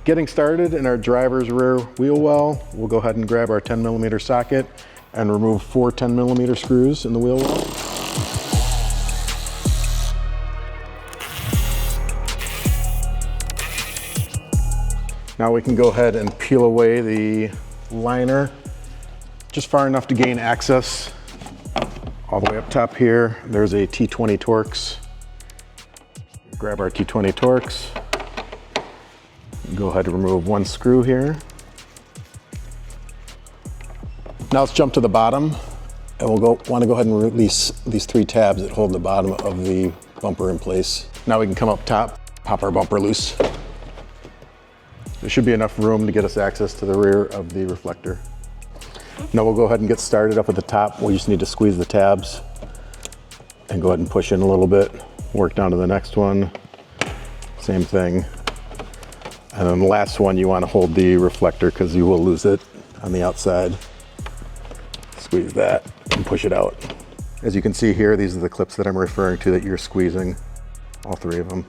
Getting started in our driver's rear wheel well, we'll go ahead and grab our 10mm socket and remove 4 10mm screws in the wheel well. Now we can go ahead and peel away the liner just far enough to gain access. All the way up top here, there's a T20 Torx. Grab our T20 Torx. Go ahead and remove 1 screw here. Now let's jump to the bottom, and we'll want to go ahead and release these 3 tabs that hold the bottom of the bumper in place. Now we can come up top, pop our bumper loose. There should be enough room to get us access to the rear of the reflector. Now we'll go ahead and get started up at the top. We just need to squeeze the tabs and go ahead and push in a little bit. Work down to the next one. Same thing. And then the last one, you want to hold the reflector because you will lose it on the outside. Squeeze that and push it out. As you can see here, these are the clips that I'm referring to that you're squeezing, all 3 of them.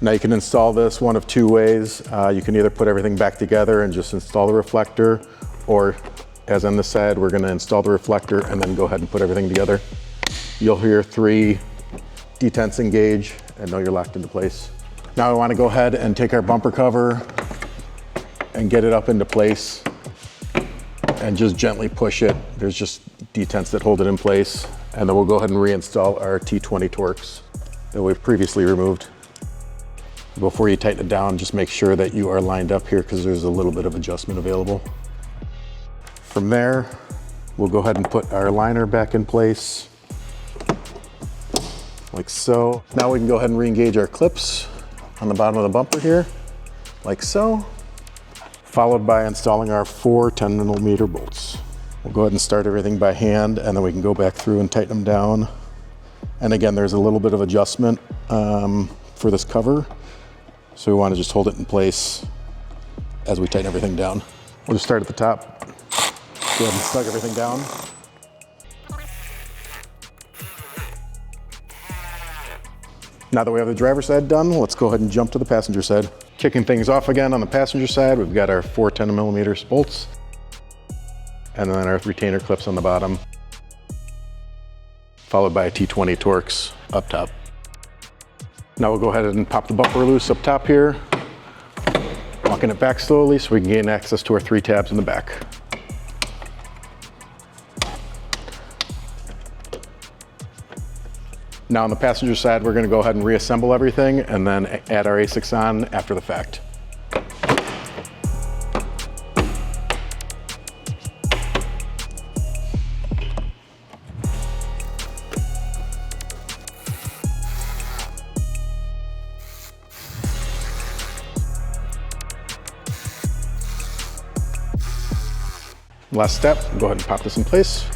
Now you can install this one of 2 ways. You can either put everything back together and just install the reflector, or as on this side, we're going to install the reflector and then go ahead and put everything together. You'll hear 3 detents engage and know you're locked into place. Now we want to go ahead and take our bumper cover and get it up into place and just gently push it. There's just detents that hold it in place. And then we'll go ahead and reinstall our T20 Torx that we've previously removed. Before you tighten it down, just make sure that you are lined up here because there's a little bit of adjustment available. From there, we'll go ahead and put our liner back in place, like so. Now we can go ahead and re-engage our clips on the bottom of the bumper here, like so, followed by installing our 4 10mm bolts. We'll go ahead and start everything by hand, and then we can go back through and tighten them down. And again, there's a little bit of adjustment for this cover, so we want to just hold it in place as we tighten everything down. We'll just start at the top. Go ahead and snug everything down. Now that we have the driver's side done, let's go ahead and jump to the passenger side. Kicking things off again on the passenger side, we've got our 4 10mm bolts, and then our retainer clips on the bottom, followed by a T20 Torx up top. Now we'll go ahead and pop the bumper loose up top here, walking it back slowly so we can gain access to our 3 tabs in the back. Now on the passenger side, we're going to go ahead and reassemble everything and then add our Acexxon after the fact. Last step, go ahead and pop this in place.